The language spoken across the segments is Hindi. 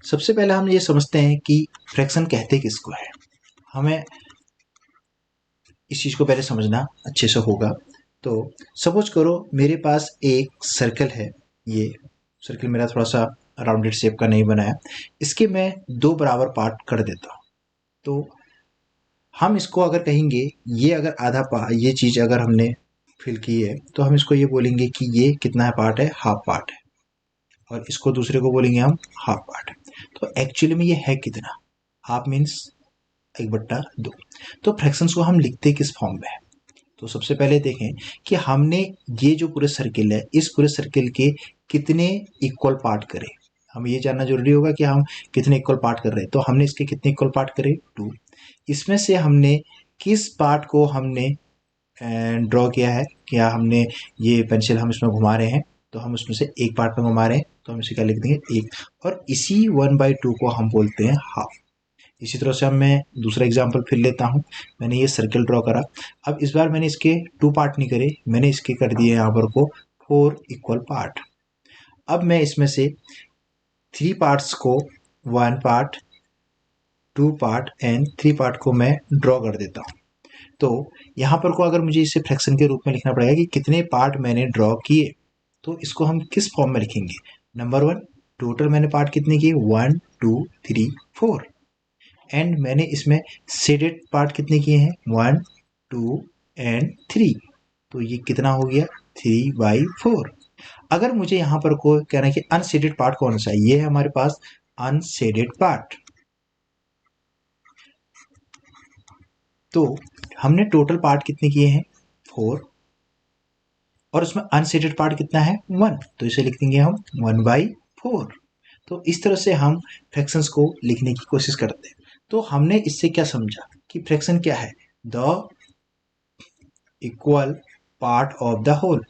सबसे पहले हम ये समझते हैं कि फ्रैक्शन कहते किसको है। हमें इस चीज़ को पहले समझना अच्छे से होगा। तो सपोज करो मेरे पास एक सर्कल है, ये सर्कल मेरा थोड़ा सा राउंडेड शेप का नहीं बनाया, इसके मैं दो बराबर पार्ट कर देता हूँ। तो हम इसको अगर कहेंगे, ये अगर ये चीज़ अगर हमने फिल की है तो हम इसको ये बोलेंगे कि ये कितना है पार्ट है, हाफ पार्ट है, और इसको दूसरे को बोलेंगे हम हाफ पार्ट है। तो एक्चुअली में ये है कितना, हाफ मीन्स 1/2। तो फ्रैक्शंस को हम लिखते किस फॉर्म में है। तो सबसे पहले देखें कि हमने ये जो पूरे सर्किल है, इस पूरे सर्किल के कितने इक्वल पार्ट करे। हमें ये जानना जरूरी होगा कि हम कितने इक्वल पार्ट कर रहे हैं। तो हमने इसके कितने इक्वल पार्ट करे, 2। इसमें से हमने किस पार्ट को हमने ड्रॉ किया है, क्या हमने ये पेंसिल हम इसमें घुमा रहे हैं तो हम उसमें से एक पार्ट में घुमा रहे हैं, तो हम इसे क्या लिख देंगे, 1। और इसी 1/2 को हम बोलते हैं हाफ। इसी तरह से अब मैं दूसरा एग्जांपल फिर लेता हूँ। मैंने ये सर्कल ड्रॉ करा, अब इस बार मैंने इसके 2 पार्ट नहीं करे, मैंने इसके कर दिए यहाँ पर को 4 इक्वल पार्ट। अब मैं इसमें से 3 पार्ट्स को 1 पार्ट, 2 पार्ट एंड 3 पार्ट को मैं ड्रॉ कर देता हूँ। तो यहाँ पर को अगर मुझे इसे फ्रैक्शन के रूप में लिखना पड़ेगा कि कितने पार्ट मैंने ड्रॉ किए, तो इसको हम किस फॉर्म में लिखेंगे। नंबर 1, टोटल मैंने पार्ट कितने किए, 1 2 3 4। एंड मैंने इसमें शेडेड पार्ट कितने किए हैं, 1 2 एंड 3। तो ये कितना हो गया, 3/4। अगर मुझे यहाँ पर को कहना है कि अनशेडेड पार्ट कौन सा है, ये है हमारे पास अनशेडेड पार्ट। तो हमने टोटल पार्ट कितने किए हैं, 4, और उसमें अनशेडेड पार्ट कितना है, 1। तो इसे लिख देंगे हम 1/4। तो इस तरह से हम फ्रैक्शंस को लिखने की कोशिश करते हैं। तो हमने इससे क्या समझा कि फ्रैक्शन क्या है, the equal part of the whole.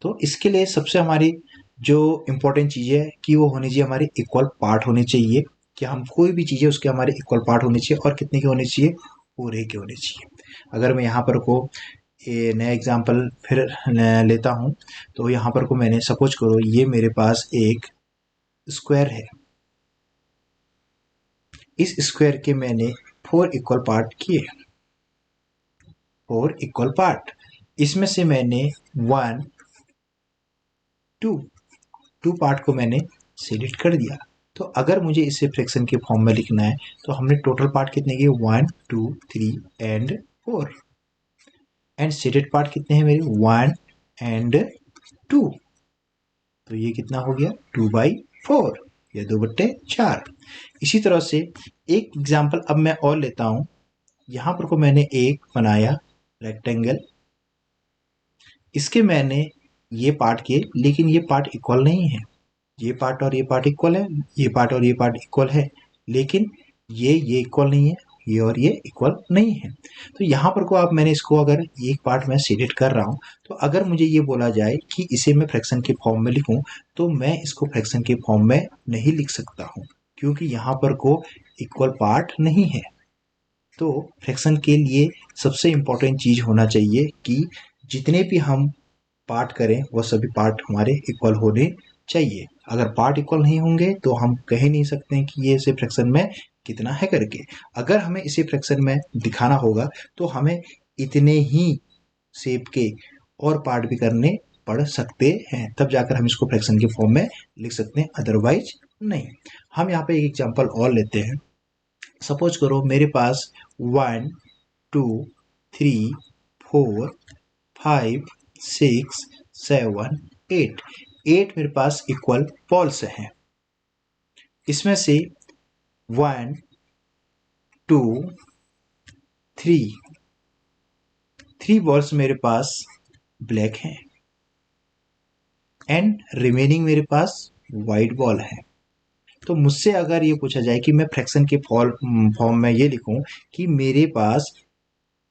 तो इसके लिए सबसे हमारी जो इम्पोर्टेंट चीज़ है कि वो होनी चाहिए, हमारे इक्वल पार्ट होने चाहिए। कि हम कोई भी चीज़ है उसके हमारे इक्वल पार्ट होने चाहिए, और कितने के होने चाहिए, पूरे के होने चाहिए। अगर मैं यहाँ पर को ये नया एग्जांपल फिर लेता हूँ, तो यहाँ पर को मैंने सपोज करो ये मेरे पास एक स्क्वायर है, इस स्क्वायर के मैंने 4 इक्वल पार्ट किए, 4 इक्वल पार्ट। इसमें से मैंने 1 2 पार्ट को मैंने सिलेक्ट कर दिया। तो अगर मुझे इसे फ्रैक्शन के फॉर्म में लिखना है, तो हमने टोटल पार्ट कितने किए, 1 2 3 एंड 4। एंड शेडेड पार्ट कितने हैं मेरे, 1 एंड 2। तो ये कितना हो गया, 2/4 या 2/4। इसी तरह से एक एग्जाम्पल अब मैं और लेता हूं। यहां पर को मैंने एक बनाया रेक्टेंगल, इसके मैंने ये पार्ट किए, लेकिन ये पार्ट इक्वल नहीं है। ये पार्ट और ये पार्ट इक्वल है, ये पार्ट और ये पार्ट इक्वल है, लेकिन ये इक्वल नहीं है, ये और ये इक्वल नहीं है। तो यहाँ पर को आप मैंने इसको अगर एक पार्ट में शेडेड कर रहा हूँ, तो अगर मुझे ये बोला जाए कि इसे मैं फ्रैक्शन के फॉर्म में लिखूं, तो मैं इसको फ्रैक्शन के फॉर्म में नहीं लिख सकता हूँ, क्योंकि यहाँ पर को इक्वल पार्ट नहीं है। तो फ्रैक्शन के लिए सबसे इम्पोर्टेंट चीज़ होना चाहिए कि जितने भी हम पार्ट करें वो सभी पार्ट हमारे इक्वल होने चाहिए। अगर पार्ट इक्वल नहीं होंगे तो हम कह नहीं सकते हैं कि ये इसे फ्रैक्शन में कितना है करके। अगर हमें इसे फ्रैक्शन में दिखाना होगा तो हमें इतने ही शेप के और पार्ट भी करने पड़ सकते हैं, तब जाकर हम इसको फ्रैक्शन के फॉर्म में लिख सकते हैं, अदरवाइज नहीं। हम यहाँ पे एक एग्जांपल और लेते हैं। सपोज करो मेरे पास 1 2 3 4 5 6 7 8 8 मेरे पास इक्वल बॉल्स हैं। इसमें से 1 2 3 बॉल्स मेरे पास ब्लैक हैं, एंड रिमेनिंग मेरे पास वाइट बॉल है। तो मुझसे अगर ये पूछा जाए कि मैं फ्रैक्शन के फॉर्म में ये लिखूं कि मेरे पास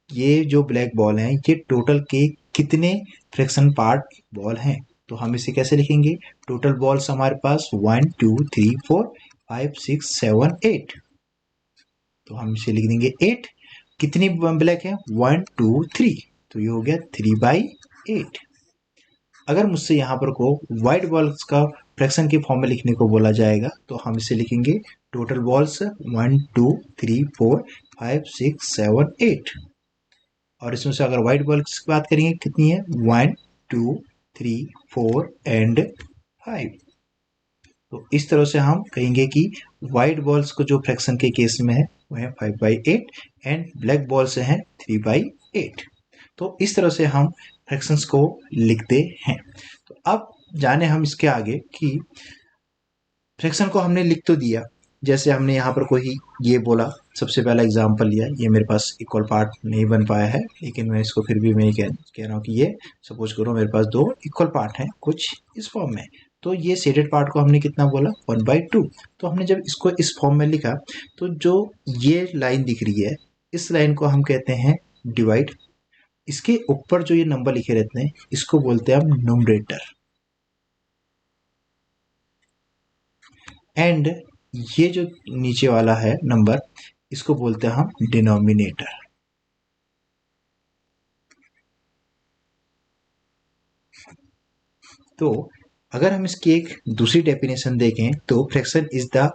ये जो ब्लैक बॉल हैं ये टोटल के कितने फ्रैक्शन पार्ट बॉल हैं, तो हम इसे कैसे लिखेंगे, टोटल बॉल्स हमारे पास 1 2 3 4 5 6 7 8। तो हम इसे लिख देंगे 8। कितनी ब्लैक है, 1 2 3, तो ये हो गया 3/8। 8। अगर मुझसे यहाँ पर को वाइट बॉल्स का फ्रैक्शन के फॉर्म में लिखने को बोला जाएगा तो हम इसे लिखेंगे टोटल बॉल्स 1 2 3 4 5 6 7 8। और इसमें से अगर वाइट बॉल्स की बात करेंगे कितनी है 1 2 3 4 एंड 5। तो इस तरह से हम कहेंगे कि वाइट बॉल्स को जो फ्रैक्शन के केस में है वो है 5/8 एंड ब्लैक बॉल से है 3/8। तो इस तरह से हम फ्रैक्शंस को लिखते हैं। तो अब जाने हम इसके आगे कि फ्रैक्शन को हमने लिख तो दिया, जैसे हमने यहाँ पर कोई ये बोला, सबसे पहला एग्जांपल लिया, ये मेरे पास इक्वल पार्ट नहीं बन पाया है लेकिन मैं इसको फिर भी मैं कह रहा हूँ कि ये सपोज करो मेरे पास दो इक्वल पार्ट हैं कुछ इस फॉर्म में। तो ये शेडेड पार्ट को हमने कितना बोला 1/2। तो हमने जब इसको इस फॉर्म में लिखा तो जो ये लाइन दिख रही है इस लाइन को हम कहते हैं डिवाइड। इसके ऊपर जो ये नंबर लिखे रहते हैं इसको बोलते हैं हम न्यूमरेटर। एंड ये जो नीचे वाला है नंबर इसको बोलते हैं हम डिनोमिनेटर। तो अगर हम इसकी एक दूसरी डेफिनेशन देखें तो fraction is the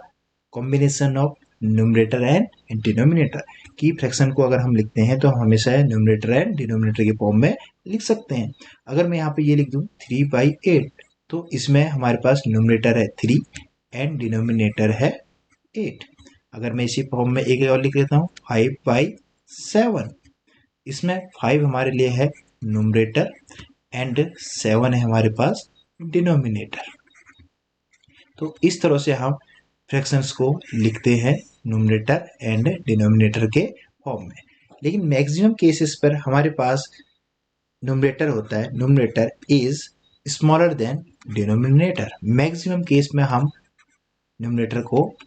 combination of numerator and denominator. की फ्रैक्शन को अगर हम लिखते हैं तो हम हमेशा न्यूमरेटर एंड डिनोमिनेटर के फॉर्म में लिख सकते हैं। अगर मैं यहाँ पे ये लिख दूं 3/8 तो इसमें हमारे पास न्यूमरेटर है 3 एंड डिनोमिनेटर है 8। अगर मैं इसी फॉर्म में एक और लिख लेता हूँ 5/7, इसमें 5 हमारे लिए है न्यूमरेटर एंड 7 है हमारे पास डिनोमिनेटर। तो इस तरह से हम फ्रैक्शंस को लिखते हैं न्यूमरेटर एंड डिनोमिनेटर के फॉर्म में। लेकिन मैक्सिमम केसेस पर हमारे पास न्यूमरेटर होता है, numerator is smaller than denominator. Maximum case में हम न्यूमरेटर को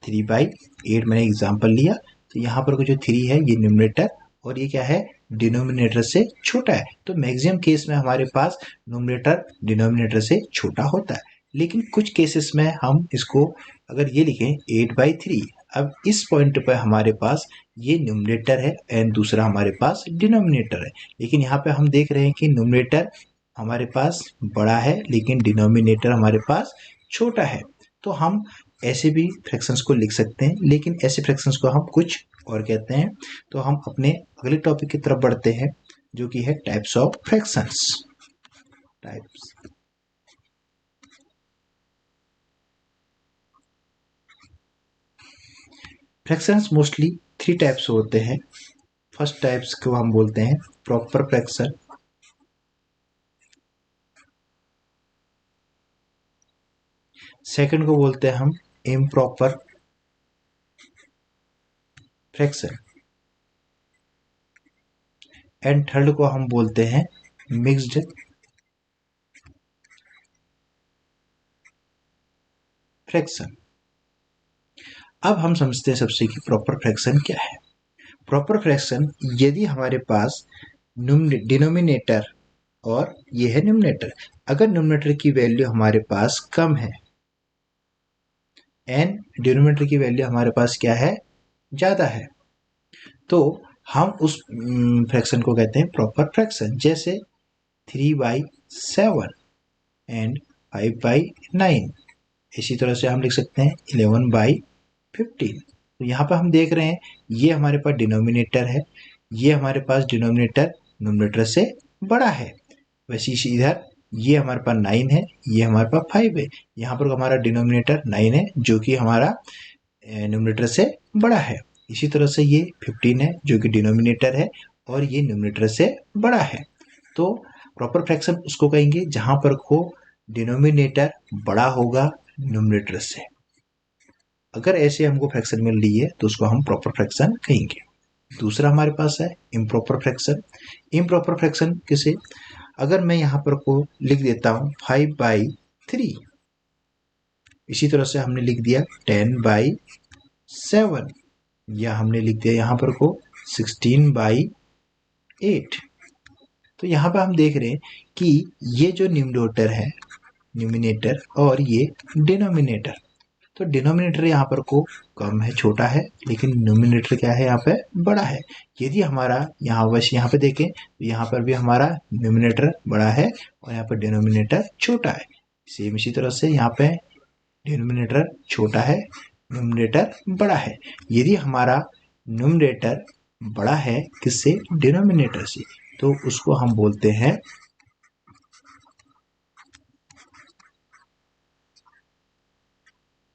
3/8 मैंने एग्जांपल लिया तो यहाँ पर जो 3 है ये न्यूमरेटर और ये क्या है डिनोमिनेटर से छोटा है। तो मैक्सिमम केस में हमारे पास न्यूमरेटर डिनोमिनेटर से छोटा होता है। लेकिन कुछ केसेस में हम इसको अगर ये लिखें 8/3, अब इस पॉइंट पर हमारे पास ये न्यूमरेटर है एंड दूसरा हमारे पास डिनोमिनेटर है। लेकिन यहाँ पे हम देख रहे हैं कि न्यूमरेटर हमारे पास बड़ा है लेकिन डिनोमिनेटर हमारे पास छोटा है। तो हम ऐसे भी फ्रैक्शंस को लिख सकते हैं, लेकिन ऐसे फ्रैक्शंस को हम कुछ और कहते हैं। तो हम अपने अगले टॉपिक की तरफ बढ़ते हैं जो कि है types of fractions. Types fractions mostly 3 types होते हैं। फर्स्ट टाइप्स को हम बोलते हैं प्रॉपर फ्रैक्शन, सेकंड को बोलते हैं हम इम्प्रॉपर फ्रैक्शन एंड थर्ड को हम बोलते हैं मिक्स्ड फ्रैक्शन। अब हम समझते हैं सबसे कि प्रॉपर फ्रैक्शन क्या है। प्रॉपर फ्रैक्शन यदि हमारे पास डिनोमिनेटर और ये है न्यूमरेटर, अगर न्यूमरेटर की वैल्यू हमारे पास कम है एंड डिनोमिनेटर की वैल्यू हमारे पास क्या है ज़्यादा है, तो हम उस फ्रैक्शन को कहते हैं प्रॉपर फ्रैक्शन। जैसे 3/7 एंड 5/9, इसी तरह से हम लिख सकते हैं 11/15। तो यहाँ पर हम देख रहे हैं ये हमारे पास डिनोमिनेटर है, ये हमारे पास डिनोमिनेटर न्यूमरेटर से बड़ा है। वैसे ही इधर ये हमारे पास 9 है, ये हमारे पास 5 है। यहाँ पर हमारा डिनोमिनेटर 9 है जो कि हमारा न्यूमरेटर से बड़ा है। इसी तरह से ये 15 है जो कि डिनोमिनेटर है और ये न्यूमरेटर से बड़ा है। तो प्रॉपर फ्रैक्शन उसको कहेंगे जहाँ पर को डिनोमिनेटर बड़ा होगा न्यूमरेटर से। अगर ऐसे हमको फ्रैक्शन मिल रही है तो उसको हम प्रॉपर फ्रैक्शन कहेंगे। दूसरा हमारे पास है इम्प्रॉपर फ्रैक्शन। इम्प्रॉपर फ्रैक्शन किसे, अगर मैं यहाँ पर को लिख देता हूँ 5/3, इसी तरह से हमने लिख दिया 10/7 या हमने लिख दिया यहाँ पर को 16/8। तो यहाँ पर हम देख रहे हैं कि ये जो न्यूमरेटर है न्यूमिनेटर और ये डिनोमिनेटर, तो डिनोमिनेटर यहाँ पर को कम है, छोटा है, लेकिन न्यूमिनेटर क्या है यहाँ पे बड़ा है। यदि हमारा यहाँ पे देखें तो यहाँ पर भी हमारा न्यूमिनेटर बड़ा है और यहाँ पर डिनोमिनेटर छोटा है। सेम इसी तरह से यहाँ पे डिनोमिनेटर छोटा है, न्यूमिनेटर बड़ा है। यदि हमारा न्यूमिनेटर बड़ा है किससे, डिनोमिनेटर से, तो उसको हम बोलते हैं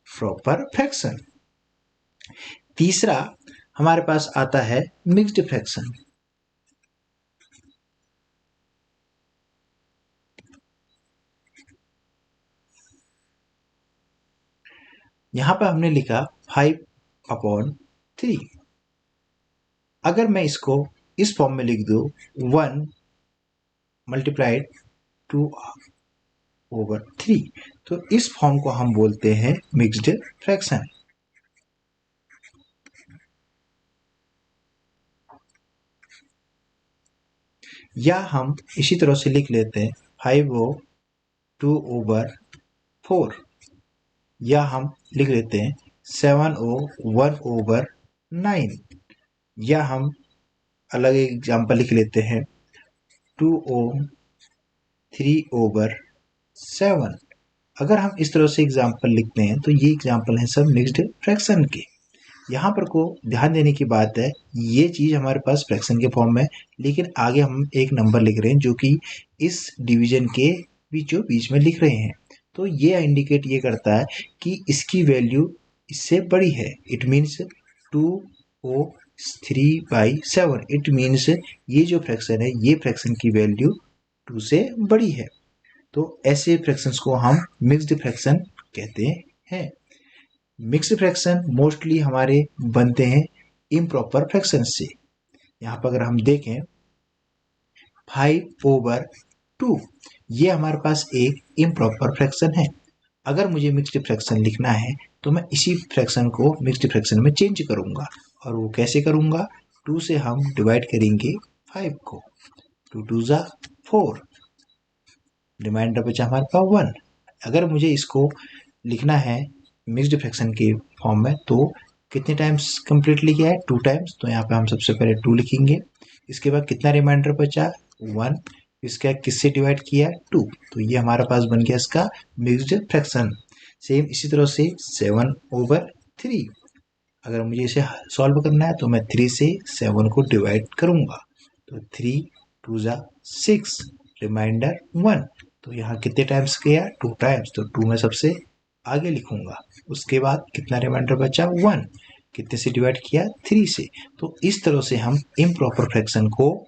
प्रॉपर फ्रैक्शन। तीसरा हमारे पास आता है मिक्स्ड फ्रैक्शन। यहां पर हमने लिखा 5/3। अगर मैं इसको इस फॉर्म में लिख दूं 1 मल्टीप्लाइड 2/3, तो इस फॉर्म को हम बोलते हैं मिक्स्ड फ्रैक्शन। या हम इसी तरह से लिख लेते हैं 5/2/4, या हम लिख लेते हैं 7/1/9, या हम अलग एग्जाम्पल लिख लेते हैं 2/3/7। अगर हम इस तरह से एग्जाम्पल लिखते हैं तो ये एग्जाम्पल हैं सब मिक्स्ड फ्रैक्शन के। यहाँ पर को ध्यान देने की बात है, ये चीज हमारे पास फ्रैक्शन के फॉर्म में, लेकिन आगे हम एक नंबर लिख रहे हैं जो कि इस डिवीजन के बीचों बीच में लिख रहे हैं। तो ये इंडिकेट ये करता है कि इसकी वैल्यू इससे बड़ी है। It means 2/3/7। इट मीन्स ये जो फ्रैक्शन है, ये फ्रैक्शन की वैल्यू 2 से बड़ी है। तो ऐसे फ्रैक्शंस को हम मिक्स्ड फ्रैक्शन कहते हैं। मिक्स्ड फ्रैक्शन मोस्टली हमारे बनते हैं इम्प्रॉपर फ्रैक्शन से। यहाँ पर अगर हम देखें 5/2, ये हमारे पास एक इम्प्रॉपर फ्रैक्शन है। अगर मुझे मिक्स्ड फ्रैक्शन लिखना है तो मैं इसी फ्रैक्शन को मिक्स्ड फ्रैक्शन में चेंज करूंगा। और वो कैसे करूंगा, 2 से हम डिवाइड करेंगे 5 को, 2 2 जा 4, रिमाइंडर बचा हमारे पास 1। अगर मुझे इसको लिखना है मिक्स्ड फ्रैक्शन के फॉर्म में तो कितने टाइम्स कंप्लीटली किया है, 2 टाइम्स। तो यहाँ पे हम सबसे पहले 2 लिखेंगे। इसके बाद कितना रिमाइंडर बचा, 1। इसका किससे डिवाइड किया, 2। तो ये हमारे पास बन गया इसका मिक्स्ड फ्रैक्शन। सेम इसी तरह से 7/3। अगर मुझे इसे सॉल्व करना है तो मैं 3 से 7 को डिवाइड करूंगा। तो 3 2 जा 6, रिमाइंडर 1। तो यहाँ कितने टाइम्स किया, 2 टाइम्स। तो 2 में सबसे आगे लिखूंगा। उसके बाद कितना रिमाइंडर बचा, 1। कितने से डिवाइड किया, 3 से। तो इस तरह से हम इम्प्रॉपर फ्रैक्शन को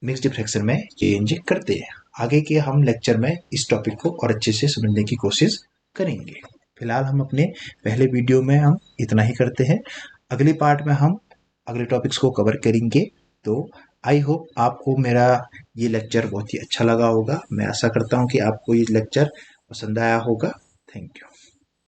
मिक्स्ड फ्रैक्शन में चेंज करते हैं। आगे के हम लेक्चर में इस टॉपिक को और अच्छे से समझने की कोशिश करेंगे। फिलहाल हम अपने पहले वीडियो में हम इतना ही करते हैं। अगले पार्ट में हम अगले टॉपिक्स को कवर करेंगे। तो आई होप आपको मेरा ये लेक्चर बहुत ही अच्छा लगा होगा। मैं आशा करता हूँ कि आपको ये लेक्चर पसंद आया होगा। Thank you.